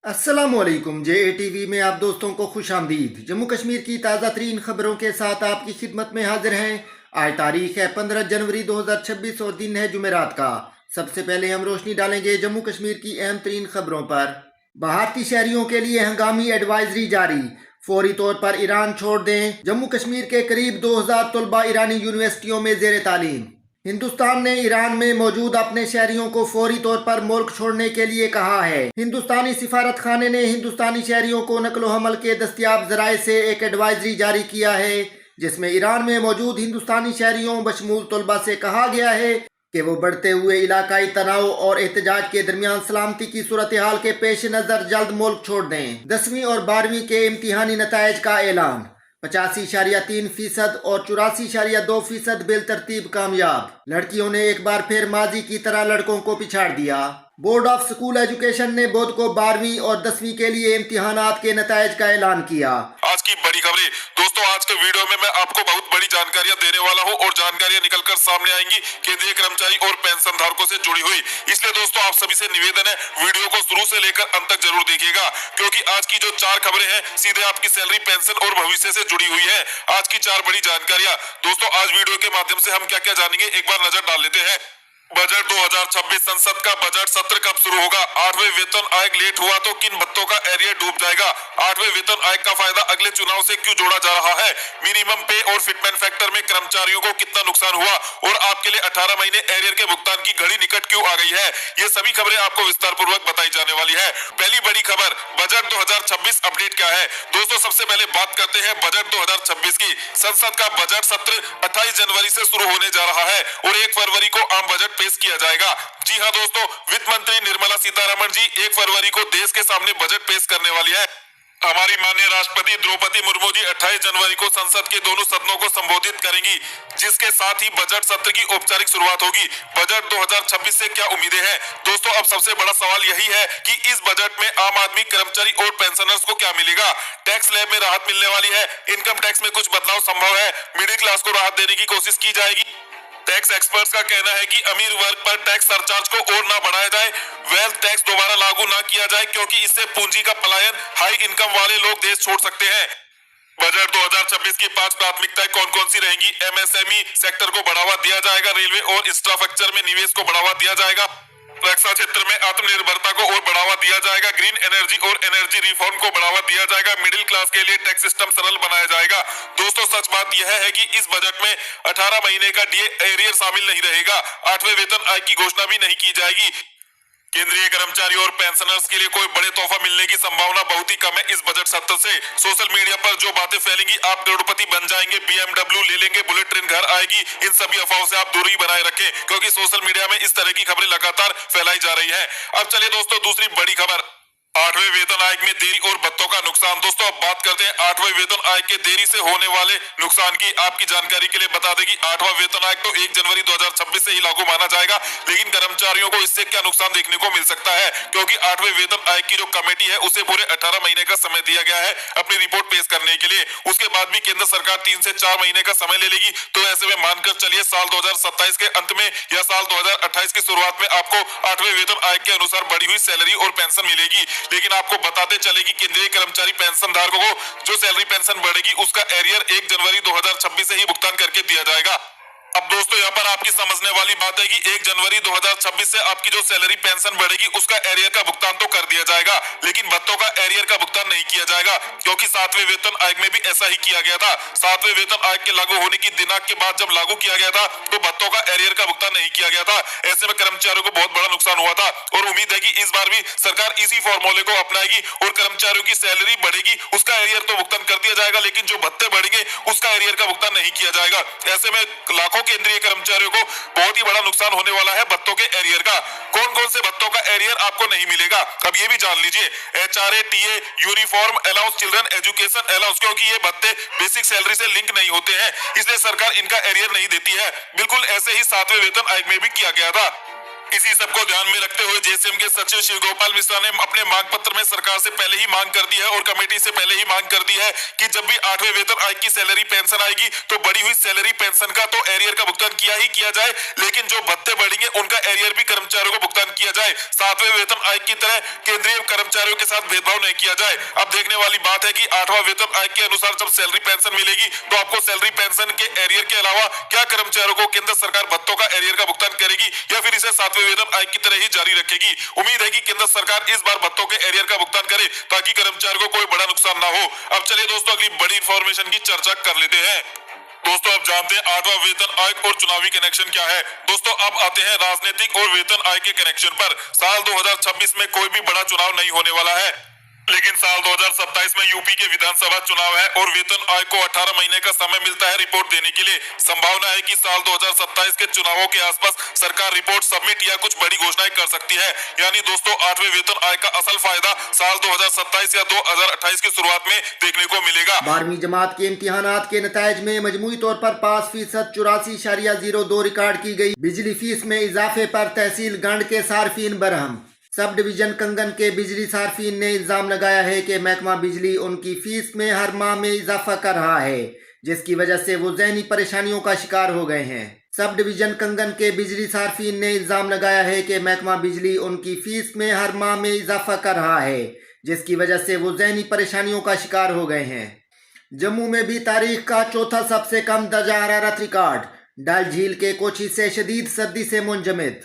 अस्सलामुअलैकुम। JATV में आप दोस्तों को खुशामदीद। जम्मू कश्मीर की ताज़ा तरीन खबरों के साथ आपकी खिदमत में हाजिर हैं। आज तारीख है 15 जनवरी 2026 और दिन है जुमेरात का। सबसे पहले हम रोशनी डालेंगे जम्मू कश्मीर की अहम तरीन खबरों पर। भारतीय शहरियों के लिए हंगामी एडवाइजरी जारी, फौरी तौर पर ईरान छोड़ दें। जम्मू कश्मीर के करीब 2000 तलबा ईरानी यूनिवर्सिटियों में जेर तालीम। हिंदुस्तान ने ईरान में मौजूद अपने शहरियों को फौरी तौर पर मुल्क छोड़ने के लिए कहा है। हिंदुस्तानी सिफारत खाने ने हिंदुस्तानी शहरियों को नकलो हमल के दस्तियाब जराए से एक एडवाइजरी जारी किया है, जिसमें ईरान में मौजूद हिंदुस्तानी शहरियों बशमूल तलबा से कहा गया है कि वो बढ़ते हुए इलाकाई तनाव और एहतजाज के दरमियान सलामती की सूरत हाल के पेश नज़र जल्द मुल्क छोड़ दें। 10वीं और 12वीं के इम्तिहानी नतायज का ऐलान, 85.3% और 84.2% बिलतरतीब कामयाब। लड़कियों ने एक बार फिर माजी की तरह लड़कों को पिछाड़ दिया। बोर्ड ऑफ स्कूल एजुकेशन ने बुध को 12वीं और 10वीं के लिए इम्तिहानात के नतायज का ऐलान किया। आज की बड़ी खबरें दोस्तों, आज के वीडियो में मैं आपको बहुत बड़ी जानकारियां देने वाला हूं और जानकारियां निकलकर सामने आएंगी केंद्रीय कर्मचारी और पेंशन धारकों से जुड़ी हुई। इसलिए दोस्तों आप सभी से निवेदन है, वीडियो को शुरू से लेकर अंत तक जरूर देखिएगा, क्योंकि आज की जो 4 खबरें हैं सीधे आपकी सैलरी, पेंशन और भविष्य से जुड़ी हुई है। आज की 4 बड़ी जानकारियां दोस्तों, आज वीडियो के माध्यम से हम क्या क्या जानेंगे, एक बार नजर डाल लेते हैं। बजट 2026, संसद का बजट सत्र कब शुरू होगा? 8वें वेतन आयोग लेट हुआ तो किन भत्तों का एरियर डूब जाएगा? 8वें वेतन आयोग का फायदा अगले चुनाव से क्यों जोड़ा जा रहा है? मिनिमम पे और फिटमेंट फैक्टर में कर्मचारियों को कितना नुकसान हुआ और आपके लिए 18 महीने एरियर के भुगतान की घड़ी निकट क्यों आ गई है? ये सभी खबरें आपको विस्तार पूर्वक बताई जाने वाली है। पहली बड़ी खबर, बजट 2026 अपडेट क्या है? दोस्तों सबसे पहले बात करते हैं बजट 2026 की। संसद का बजट सत्र 28 जनवरी से शुरू होने जा रहा है और 1 फरवरी को आम बजट पेश किया जाएगा। जी हां दोस्तों, वित्त मंत्री निर्मला सीतारमण जी 1 फरवरी को देश के सामने बजट पेश करने वाली है। हमारी माननीय राष्ट्रपति द्रौपदी मुर्मू जी 28 जनवरी को संसद के दोनों सदनों को संबोधित करेंगी, जिसके साथ ही बजट सत्र की औपचारिक शुरुआत होगी। बजट 2026 से क्या उम्मीदें हैं? दोस्तों अब सबसे बड़ा सवाल यही है कि इस बजट में आम आदमी, कर्मचारी और पेंशनर्स को क्या मिलेगा? टैक्स स्लैब में राहत मिलने वाली है, इनकम टैक्स में कुछ बदलाव संभव है, मिडिल क्लास को राहत देने की कोशिश की जाएगी। टैक्स एक्सपर्ट्स का कहना है कि अमीर वर्ग पर टैक्स सरचार्ज को और ना बढ़ाया जाए, वेल्थ टैक्स दोबारा लागू ना किया जाए, क्योंकि इससे पूंजी का पलायन, हाई इनकम वाले लोग देश छोड़ सकते हैं। बजट 2026 की 5 प्राथमिकताएं कौन कौन सी रहेंगी? MSME सेक्टर को बढ़ावा दिया जाएगा, रेलवे और इंफ्रास्ट्रक्चर में निवेश को बढ़ावा दिया जाएगा, रक्षा क्षेत्र में आत्मनिर्भरता को और बढ़ावा दिया जाएगा, ग्रीन एनर्जी और एनर्जी रिफॉर्म को बढ़ावा दिया जाएगा, मिडिल क्लास के लिए टैक्स सिस्टम सरल बनाया जाएगा। दोस्तों सच बात यह है कि इस बजट में 18 महीने का डीए एरियर शामिल नहीं रहेगा, 8वें वेतन आयोग की घोषणा भी नहीं की जाएगी। केंद्रीय कर्मचारी और पेंशनर्स के लिए कोई बड़े तोहफा मिलने की संभावना बहुत ही कम है। इस बजट सत्र से सोशल मीडिया पर जो बातें फैलेंगी, आप करोड़पति बन जाएंगे, BMW ले लेंगे, बुलेट ट्रेन घर आएगी, इन सभी अफवाहों से आप दूरी बनाए रखें, क्योंकि सोशल मीडिया में इस तरह की खबरें लगातार फैलाई जा रही है। अब चलिए दोस्तों दूसरी बड़ी खबर, 8वें वेतन आयोग में देरी और भत्तों का नुकसान। दोस्तों अब बात करते हैं 8वें वेतन आयोग के देरी से होने वाले नुकसान की। आपकी जानकारी के लिए बता दें कि 8वां वेतन आयोग तो 1 जनवरी 2026 से ही लागू माना जाएगा, लेकिन कर्मचारियों को इससे क्या नुकसान देखने को मिल सकता है, क्योंकि 8वें वेतन आयोग की जो कमेटी है उसे पूरे 18 महीने का समय दिया गया है अपनी रिपोर्ट पेश करने के लिए। उसके बाद भी केंद्र सरकार 3 से 4 महीने का समय ले लेगी, तो ऐसे में मानकर चलिए साल 2027 के अंत में या साल 2028 की शुरुआत में आपको 8वें वेतन आयोग के अनुसार बढ़ी हुई सैलरी और पेंशन मिलेगी। लेकिन आपको बताते चले कि केंद्रीय कर्मचारी पेंशन धारकों को जो सैलरी पेंशन बढ़ेगी उसका एरियर 1 जनवरी 2026 से ही भुगतान करके दिया जाएगा। अब दोस्तों यहाँ पर आपकी समझने वाली बात है कि 1 जनवरी 2026 से आपकी जो सैलरी पेंशन बढ़ेगी उसका एरियर का भुगतान तो कर दिया जाएगा, लेकिन भत्तों का एरियर का भुगतान नहीं किया जाएगा, क्योंकि 7वें वेतन आयोग में भी ऐसा ही किया गया था। 7वें वेतन आयोग के लागू होने की दिनांक के बाद जब लागू किया गया था तो भत्तों का एरियर का भुगतान नहीं किया गया था। ऐसे में कर्मचारियों को बहुत बड़ा नुकसान हुआ था और उम्मीद है कि इस बार भी सरकार इसी फॉर्मूले को अपनाएगी और कर्मचारियों की सैलरी बढ़ेगी, उसका एरियर तो भुगतान कर दिया जाएगा, लेकिन जो भत्ते बढ़ेंगे उसका एरियर का भुगतान नहीं किया जाएगा। ऐसे में लाखों केंद्रीय कर्मचारियों को बहुत ही बड़ा नुकसान होने वाला है भत्तों के एरियर का। कौन कौन से भत्तों का एरियर आपको नहीं मिलेगा, अब ये भी जान लीजिए। HRA, TA, uniform allowance, children education allowance, क्योंकि ये भत्ते बेसिक सैलरी से लिंक नहीं होते हैं, इसलिए सरकार इनका एरियर नहीं देती है। बिल्कुल ऐसे ही 7वें वेतन आयोग में भी किया गया था। इसी सबको ध्यान में रखते हुए जेसीएम के सचिव शिव गोपाल मिश्रा ने अपने मांग पत्र में सरकार से पहले ही मांग कर दी है और कमेटी से पहले ही मांग कर दी है कि जब भी 8वें वेतन आयोग की सैलरी पेंशन आएगी तो बढ़ी हुई सैलरी पेंशन का तो एरियर का भुगतान किया ही किया जाए, लेकिन जो भत्ते बढ़ेंगे उनका एरियर भी कर्मचारियों को भुगतान किया जाए। 7वें वेतन आयोग की तरह केंद्रीय कर्मचारियों के साथ भेदभाव नहीं किया जाए। अब देखने वाली बात है कि 8वां वेतन आयोग के अनुसार जब सैलरी पेंशन मिलेगी तो आपको सैलरी पेंशन के एरियर के अलावा क्या कर्मचारियों को केंद्र सरकार भत्तों का एरियर का भुगतान करेगी या फिर इसे 7वें वेतन आयोग की तरह ही जारी रखेगी। उम्मीद है कि केंद्र सरकार इस बार भत्तों के एरियर का भुगतान करे ताकि कर्मचारियों को कोई बड़ा नुकसान ना हो। अब चलिए दोस्तों अगली बड़ी इंफॉर्मेशन की चर्चा कर लेते हैं। दोस्तों अब जानते हैं 8वां वेतन आयोग और चुनावी कनेक्शन क्या है। दोस्तों अब आते हैं राजनीतिक और वेतन आयोग के कनेक्शन पर। साल 2026 में कोई भी बड़ा चुनाव नहीं होने वाला है, लेकिन साल 2027 में यूपी के विधानसभा चुनाव है और वेतन आयोग को 18 महीने का समय मिलता है रिपोर्ट देने के लिए। संभावना है कि साल 2027 के चुनावों के आसपास सरकार रिपोर्ट सबमिट या कुछ बड़ी घोषणाएं कर सकती है। यानी दोस्तों 8वें वेतन आयोग का असल फायदा साल 2027 या 2028 की शुरुआत में देखने को मिलेगा। 12वीं जमात के इम्तिहानात के नतायज में मजमूई तौर पर पास फीसद 84.02 रिकॉर्ड की गई। बिजली फीस में इजाफे पर तहसील गंड के सार्फिन बरहम। सब डिवीजन कंगन के बिजली सार्फिन ने इल्जाम लगाया है कि महकमा बिजली उनकी फीस में हर माह में इजाफा कर रहा है, जिसकी वजह से वो ज़हनी परेशानियों का शिकार हो गए हैं। सब डिवीजन कंगन के बिजली सार्फिन ने इल्जाम लगाया है कि महकमा बिजली उनकी फीस में हर माह में इजाफा कर रहा है, जिसकी वजह से वो ज़हनी परेशानियों का शिकार हो गए हैं। जम्मू में भी तारीख का चौथा सबसे कम दर्जा हरारत रिकॉर्ड। डल झील के कोची से शदीद सर्दी से मुंजमद।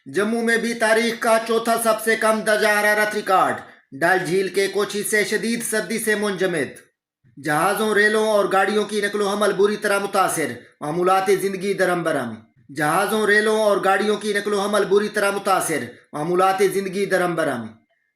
जम्मू में भी तारीख का चौथा सबसे कम दर्जा हरारत रिकॉर्ड। डल झील के कोची से शदीद सर्दी से मुंजमद। जहाज़ों, रेलों और गाड़ियों की नकलो हमल बुरी तरह मुतासिर। मामूलात ज़िंदगी दरम बरम। जहाज़ों, रेलों और गाड़ियों की नकलो हमल बुरी तरह मुतासिर। मामूलात ज़िंदगी दरम बरम।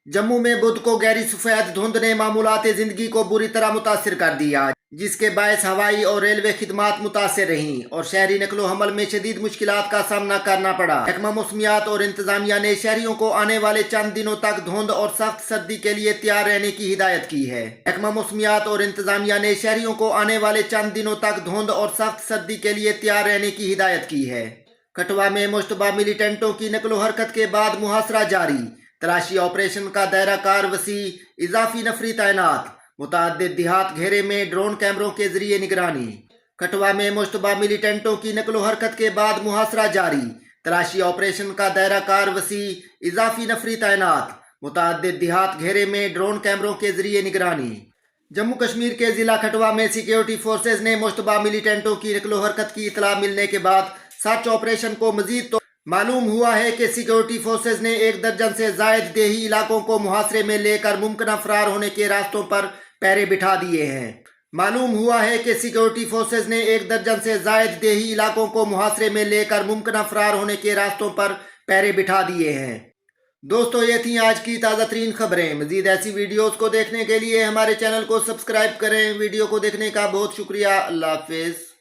जम्मू में बुध को गहरी सफ़ेद धुंध ने मामूलात ज़िंदगी को बुरी तरह मुतासिर कर दिया, जिसके बायस हवाई और रेलवे खिदमात मुतासिर रहीं और शहरी नकलो हमल में शदीद मुश्किलात का सामना करना पड़ा। महकमा मौसमियात और इंतजामिया ने शहरियों को आने वाले चंद दिनों तक धुंध और सख्त सर्दी के लिए तैयार रहने की हिदायत की है। महकमा मौसमियात और इंतजामिया ने शहरियों को आने वाले चंद दिनों तक धुंध और सख्त सर्दी के लिए तैयार रहने की हिदायत की है। कठुआ में मुश्तबा मिलिटेंटों की नकलो हरकत के बाद मुहासरा जारी। तलाशी ऑपरेशन का दायरा कार वसी। इजाफी नफरी तैनात। मुतअद्दिद देहात घेरे में ड्रोन कैमरों के जरिए निगरानी। कठुआ में मुश्तबा मिलिटेंटों की नकलो हरकत के बाद मुहासरा जारी। तलाशी ऑपरेशन का दायरा कार वसी। इजाफी नफरी तैनात। मुतअद्दिद देहात घेरे में ड्रोन कैमरों के जरिए निगरानी। जम्मू कश्मीर के जिला कठुआ में सिक्योरिटी फोर्सेज ने मुश्तबा मिलिटेंटों की नकलो हरकत की इतला मिलने के बाद सर्च ऑपरेशन को मजीद तो मालूम हुआ है कि सिक्योरिटी फोर्सेज ने 1 दर्जन से जायद देही इलाकों को मुहासरे में लेकर मुमकिन फरार होने के रास्तों पर पहरे बिठा दिए हैं। मालूम हुआ है कि सिक्योरिटी फोर्सेज ने 1 दर्जन से जायद देही इलाकों को मुहासरे में लेकर मुमकिन फरार होने के रास्तों पर पहरे बिठा दिए हैं। दोस्तों ये थी आज की ताज़ा तरीन खबरें। मजीद ऐसी वीडियोस को देखने के लिए हमारे चैनल को सब्सक्राइब करें। वीडियो को देखने का बहुत शुक्रिया। अल्लाह हाफिज़।